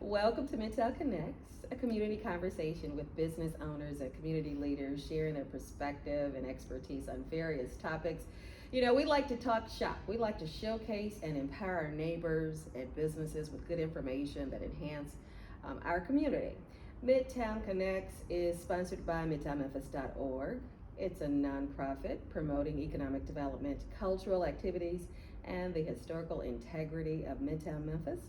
Welcome to Midtown Connects, a community conversation with business owners and community leaders sharing their perspective and expertise on various topics. We like to talk shop. We like to showcase and empower our neighbors and businesses with good information that enhance our community. Midtown Connects is sponsored by MidtownMemphis.org. It's a nonprofit promoting economic development, cultural activities, and the historical integrity of Midtown Memphis.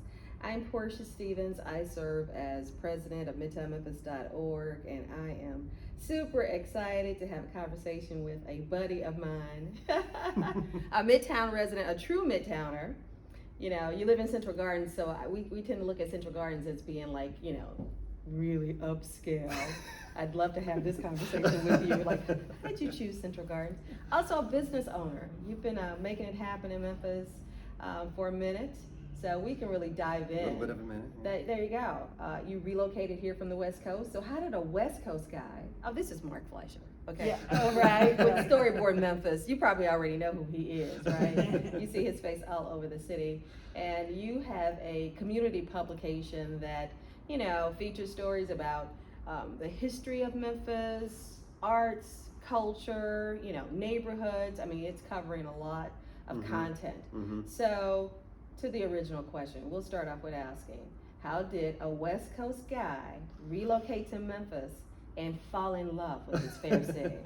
I'm Porsche Stevens. I serve as president of MidtownMemphis.org, and I am super excited to have a conversation with a buddy of mine, a Midtown resident, a true Midtowner. You live in Central Gardens, so we tend to look at Central Gardens as being like, really upscale. I'd love to have this conversation with you. Like, how did you choose Central Gardens? Also a business owner. You've been making it happen in Memphis for a minute, so we can really dive in. A little bit of a minute. Yeah. There you go. You relocated here from the West Coast. So how did a West Coast guy, this is Mark Fleischer, okay? Yeah. All right, with Storyboard Memphis. You probably already know who he is, right? You see his face all over the city. And you have a community publication that, features stories about the history of Memphis, arts, culture, neighborhoods. I mean, it's covering a lot of content. So, to the original question, we'll start off with asking, how did a West Coast guy relocate to Memphis and fall in love with this fair city?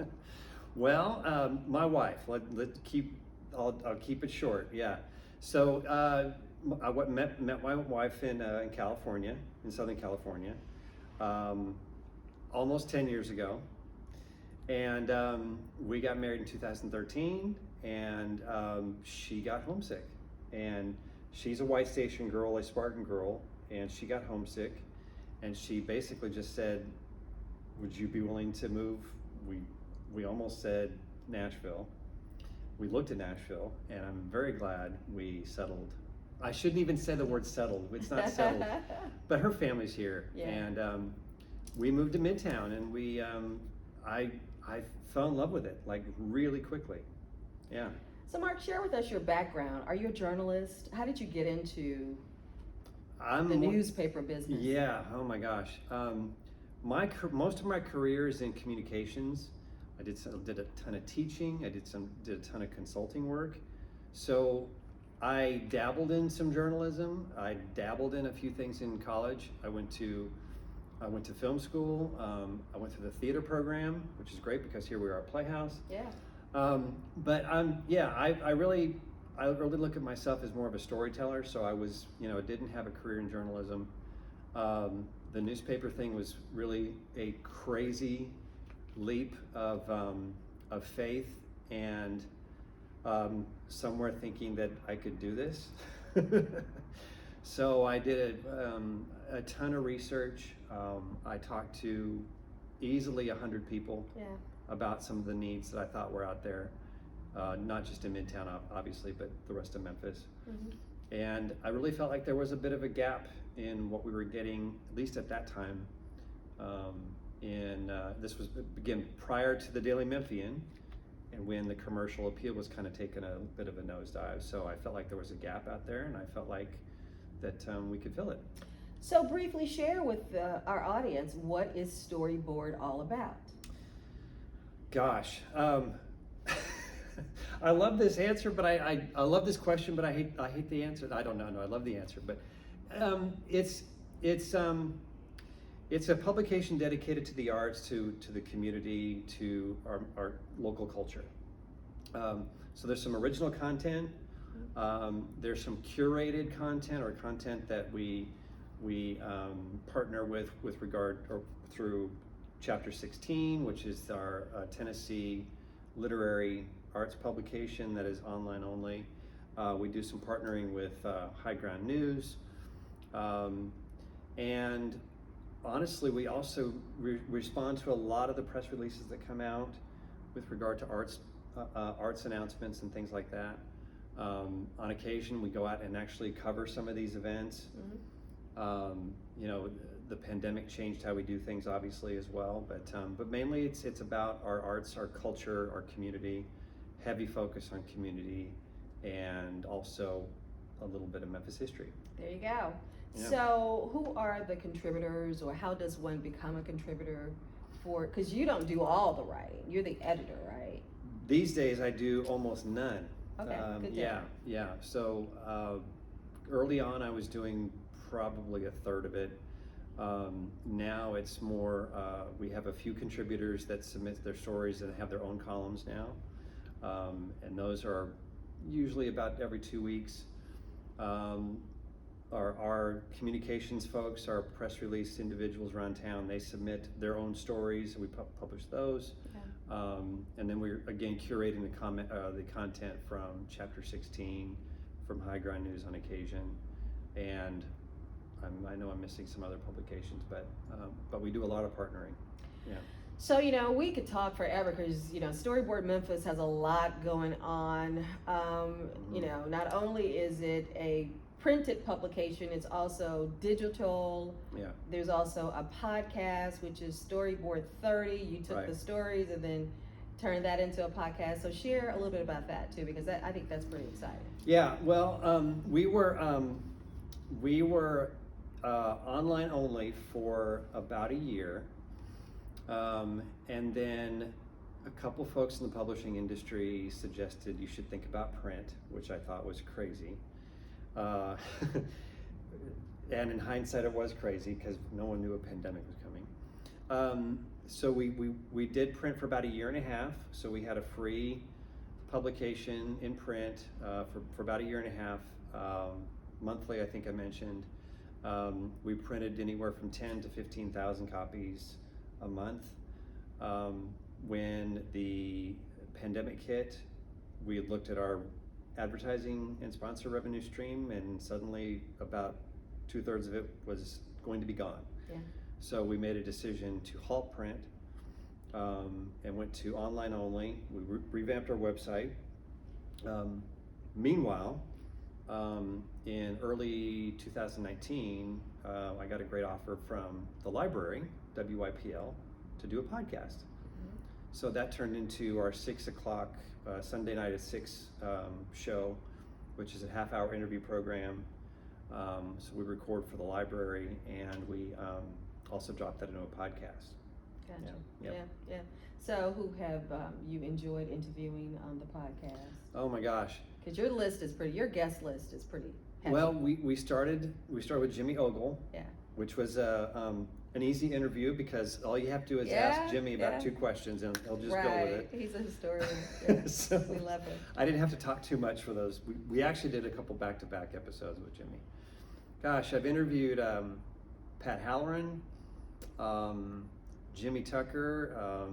Well, my wife. I'll keep it short. Yeah. So I met my wife in California, in Southern California, almost 10 years ago, and we got married in 2013, and she got homesick, and she's a White Station girl, a Spartan girl, and she got homesick, and she basically just said, would you be willing to move? We almost said Nashville. We looked at Nashville, and I'm very glad we settled. I shouldn't even say the word settled. It's not settled, but her family's here, yeah. And we moved to Midtown, and I fell in love with it like really quickly. Yeah. So Mark, share with us your background. Are you a journalist? How did you get into the newspaper business? Yeah, oh my gosh. Most of my career is in communications. I did a ton of teaching. I did a ton of consulting work. So I dabbled in some journalism. I dabbled in a few things in college. I went to film school. I went through the theater program, which is great because here we are at Playhouse. Yeah. But I really look at myself as more of a storyteller. So I was, didn't have a career in journalism. The newspaper thing was really a crazy leap of faith and somewhere thinking that I could do this. So I did a ton of research. I talked to easily 100 people. Yeah. About some of the needs that I thought were out there, not just in Midtown, obviously, but the rest of Memphis. And I really felt like there was a bit of a gap in what we were getting, at least at that time. This was, again, prior to the Daily Memphian, and when the commercial appeal was kind of taking a bit of a nosedive. So I felt like there was a gap out there, and I felt like that we could fill it. So briefly share with our audience, what is Storyboard all about? Gosh, I love this answer, but I love this question, but I hate the answer. I don't know. No, I love the answer, but it's a publication dedicated to the arts, to the community, to our local culture. So there's some original content. There's some curated content or content that we partner with regard or through Chapter 16, which is our Tennessee literary arts publication that is online only. We do some partnering with High Ground News. And honestly, we also respond to a lot of the press releases that come out with regard to arts announcements and things like that. On occasion, we go out and actually cover some of these events. The pandemic changed how we do things, obviously, as well. But mainly, it's about our arts, our culture, our community. Heavy focus on community, and also a little bit of Memphis history. There you go. Yeah. So who are the contributors, or how does one become a contributor for, because you don't do all the writing, you're the editor, right? These days I do almost none. Okay, good yeah, deal. yeah. So early on I was doing probably a third of it. Now it's more, we have a few contributors that submit their stories and have their own columns now. And those are usually about every 2 weeks. Our communications folks, our press release individuals around town, they submit their own stories, and we publish those. Okay. And then we're again curating the content from Chapter 16, from High Ground News on occasion, and I know I'm missing some other publications, but we do a lot of partnering. Yeah. So, we could talk forever because, Storyboard Memphis has a lot going on. Not only is it a printed publication, it's also digital. Yeah. There's also a podcast, which is Storyboard 30. You took Right. the stories and then turned that into a podcast. So share a little bit about that too, because I think that's pretty exciting. Yeah. Well, we were online only for about a year. And then a couple folks in the publishing industry suggested you should think about print, which I thought was crazy. And in hindsight, it was crazy because no one knew a pandemic was coming. So we did print for about a year and a half. So we had a free publication in print for about a year and a half, monthly, I think I mentioned. We printed anywhere from 10 to 15,000 copies a month. When the pandemic hit, we looked at our advertising and sponsor revenue stream, and suddenly about 2/3 of it was going to be gone. Yeah. So we made a decision to halt print and went to online only. We revamped our website. Meanwhile, in early 2019, I got a great offer from the library, WYPL, to do a podcast. Mm-hmm. So that turned into our 6 o'clock Sunday night at 6 show, which is a half-hour interview program. So we record for the library, and we also drop that into a podcast. Gotcha. Yeah. Yeah. So who have you enjoyed interviewing on the podcast? Oh my gosh. Because your guest list is pretty heavy. Well, we started with Jimmy Ogle, Yeah. which was an easy interview because all you have to do is Yeah, ask Jimmy about yeah. 2 questions and he'll just right. go with it. He's a historian. Yeah. So We love him. I didn't have to talk too much for those. We actually did a couple back-to-back episodes with Jimmy. Gosh, I've interviewed Pat Halloran, Jimmy Tucker,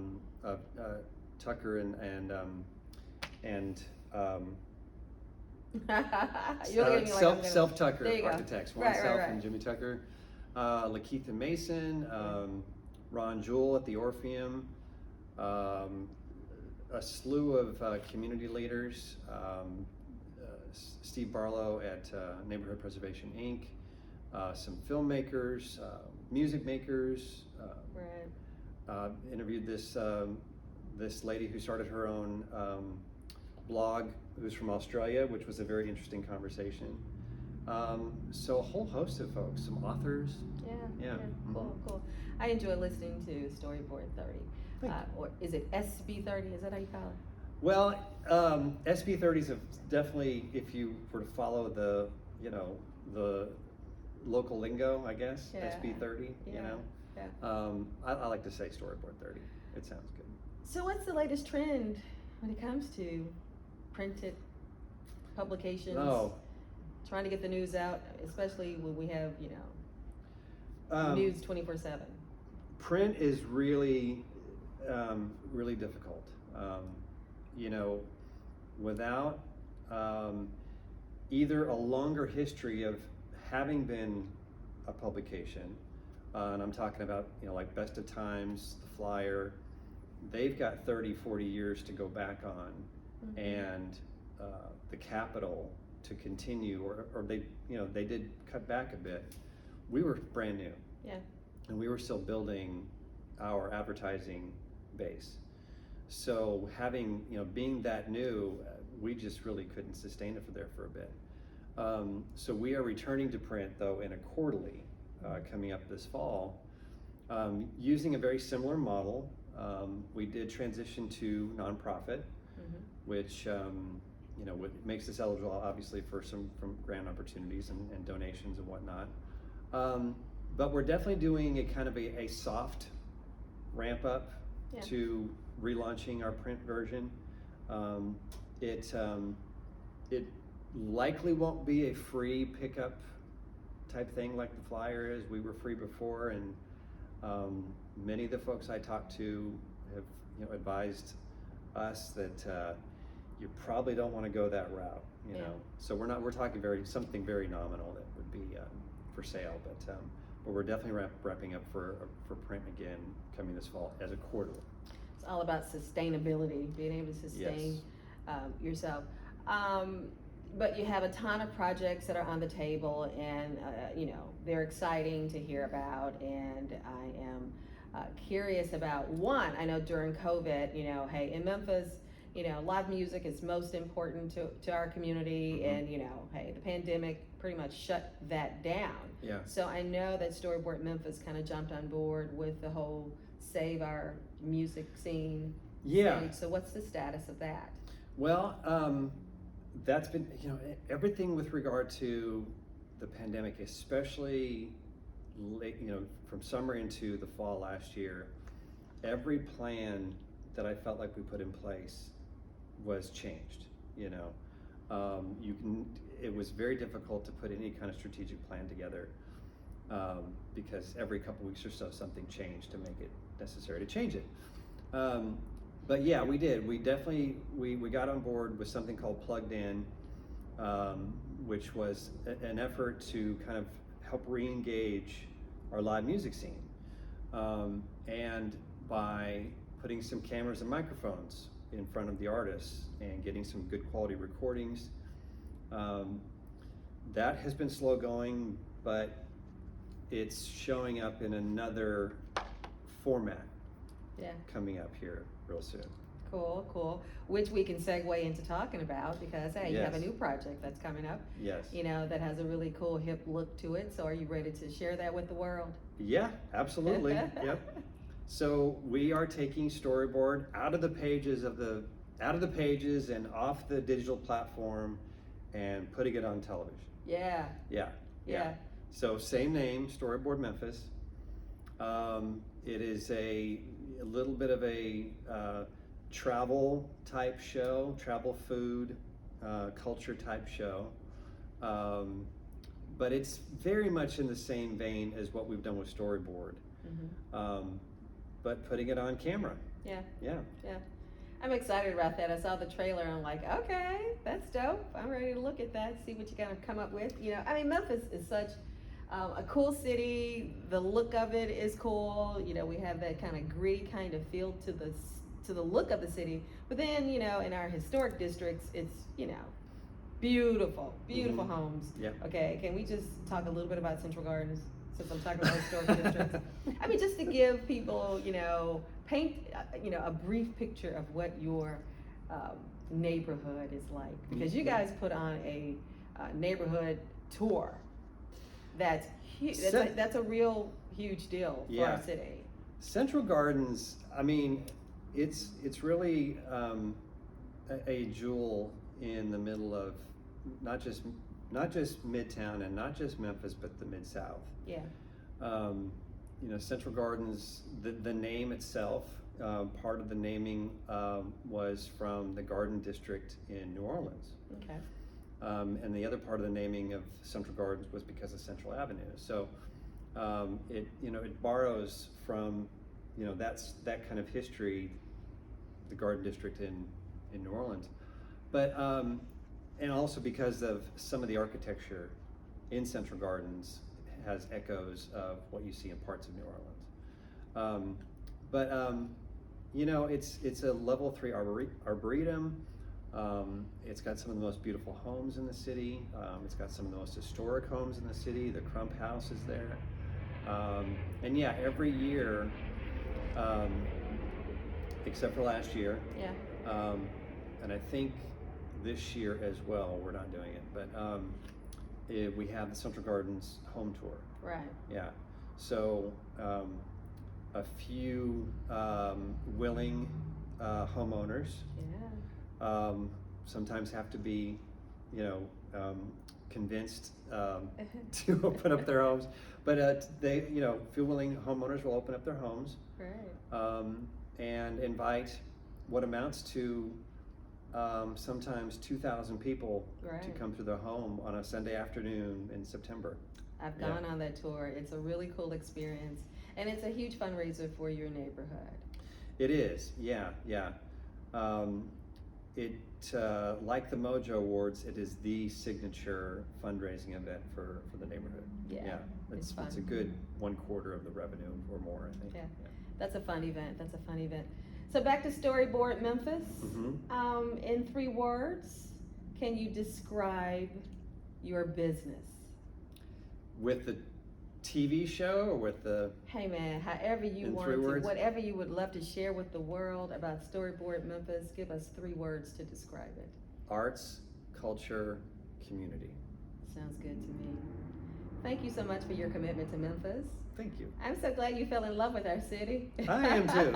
Tucker and You're looking at me like I'm gonna- Self Tucker There you go. Architects, Ron Right, Self right. and Jimmy Tucker, Lakeitha Mason, Ron Jewell at the Orpheum, a slew of community leaders, Steve Barlow at Neighborhood Preservation Inc., some filmmakers, music makers. Right. Interviewed this lady who started her own blog, who's from Australia, which was a very interesting conversation. So a whole host of folks, some authors. Yeah. Mhm. Cool. I enjoy listening to Storyboard 30. Thank you. Or is it SB 30? Is that how you call it? Well, SB 30s have definitely, if you were to follow the local lingo, I guess, Yeah. SB 30, Yeah. I like to say Storyboard 30. It sounds good. So what's the latest trend when it comes to printed publications? Oh, Trying to get the news out, especially when we have, news 24/7. Print is really, really difficult. Without either a longer history of having been a publication, and I'm talking about, like Best of Times, The Flyer, they've got 30, 40 years to go back on, Mm-hmm. and the capital to continue, or they did cut back a bit. We were brand new. Yeah. And we were still building our advertising base. So having, being that new, we just really couldn't sustain it for a bit. So we are returning to print though in a quarterly coming up this fall, using a very similar model. We did transition to nonprofit, which makes us eligible obviously for some grant opportunities and donations and whatnot. But we're definitely doing a kind of a soft ramp up to relaunching our print version. It likely won't be a free pickup type thing like the flyer is. We were free before, and many of the folks I talked to have advised us that you probably don't want to go that route. So we're talking something very nominal that would be for sale, but we're definitely wrapping up for print again coming this fall as a quarterly. It's all about sustainability, being able to sustain yourself. But you have a ton of projects that are on the table, and they're exciting to hear about. And I am curious about one. I know during COVID, hey, in Memphis, live music is most important to our community, and hey, the pandemic pretty much shut that down. Yeah. So I know that Storyboard Memphis kind of jumped on board with the whole Save Our Music Scene. Yeah. So what's the status of that? Well, that's been, everything with regard to the pandemic, especially late, from summer into the fall last year, every plan that I felt like we put in place was changed. It was very difficult to put any kind of strategic plan together because every couple weeks or so something changed to make it necessary to change it. But yeah, we did. We definitely we got on board with something called Plugged In, which was an effort to kind of help re-engage our live music scene, and by putting some cameras and microphones in front of the artists and getting some good quality recordings. That has been slow going, but it's showing up in another format coming up here real soon. Cool. Which we can segue into talking about because, hey, you have a new project that's coming up. Yes. That has a really cool hip look to it. So are you ready to share that with the world? Yeah, absolutely. Yep. So we are taking Storyboard out of the pages and off the digital platform and putting it on television. Yeah. So same name, Storyboard Memphis. It is a little bit of a travel type show, travel food, culture type show. But it's very much in the same vein as what we've done with Storyboard. But putting it on camera. Yeah. I'm excited about that. I saw the trailer and I'm like, okay, that's dope. I'm ready to look at that, see what you're gonna come up with. Memphis is such a cool city. The look of it is cool. We have that kind of gritty kind of feel to the look of the city. But then, in our historic districts, it's, beautiful homes. Yeah. Okay, can we just talk a little bit about Central Gardens? Since I'm talking about historic districts. Just to give people, paint, a brief picture of what your neighborhood is like. Because you guys put on a neighborhood tour. That's huge. That's a real huge deal for our city. Central Gardens, it's really a jewel in the middle of not just Midtown and not just Memphis, but the Mid-South. Yeah. Central Gardens, the name itself, part of the naming was from the Garden District in New Orleans. Okay. And the other part of the naming of Central Gardens was because of Central Avenue. So it borrows from that kind of history, the Garden District in New Orleans, but and also because of some of the architecture in Central Gardens has echoes of what you see in parts of New Orleans. It's a level 3 arboretum. It's got some of the most beautiful homes in the city. It's got some of the most historic homes in the city. The Crump House is there. Every year, except for last year. Yeah. And I think this year as well, we're not doing it, but we have the Central Gardens home tour. Right. Yeah. So a few willing homeowners Yeah. sometimes have to be, convinced to open up their homes. But they, a few willing homeowners will open up their homes. Right. And invite what amounts to sometimes 2,000 people to Right. come through their home on a Sunday afternoon in September. I've Yeah. gone on that tour. It's a really cool experience, and it's a huge fundraiser for your neighborhood. It is, yeah. Like the Mojo Awards, it is the signature fundraising event for the neighborhood. Yeah, it's It's a fun. good 1/4 of the revenue or more, I think. Yeah. That's a fun event. So back to Storyboard Memphis. Mhm. In 3 words, can you describe your business? With the TV show or with the Hey man, however you In want 3 to, words? whatever you would love to share with the world about Storyboard Memphis, give us 3 words to describe it. arts, culture, community? Sounds good to me. Thank you so much for your commitment to Memphis. Thank you. I'm so glad you fell in love with our city. I am too.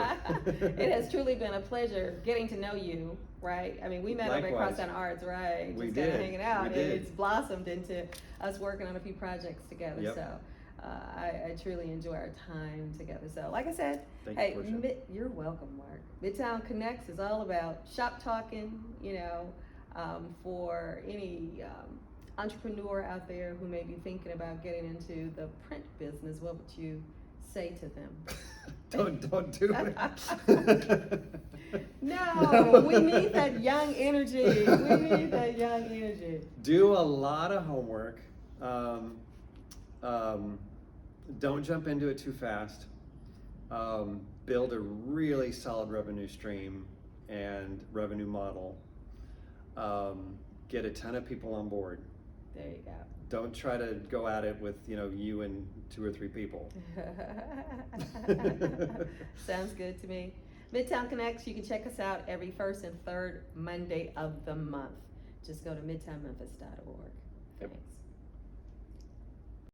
It has truly been a pleasure getting to know you, right? I mean, we met over at Likewise. Crosstown Arts, right? We Just kinda did. hanging out, We and did. it's blossomed into us working on a few projects together. Yep. So I truly enjoy our time together. So, like I said, Thank hey, you, Portia. you're welcome, Mark. Midtown Connects is all about shop talking, for any entrepreneur out there who may be thinking about getting into the print business. What would you say to them? Don't do it. No, we need that young energy. We need that young energy. Do a lot of homework. Don't jump into it too fast. Build a really solid revenue stream and revenue model. Get a ton of people on board. There you go. Don't try to go at it with you and 2 or 3 people. Sounds good to me. Midtown Connects, you can check us out every 1st and 3rd Monday of the month. Just go to midtownmemphis.org. Yep. Thanks.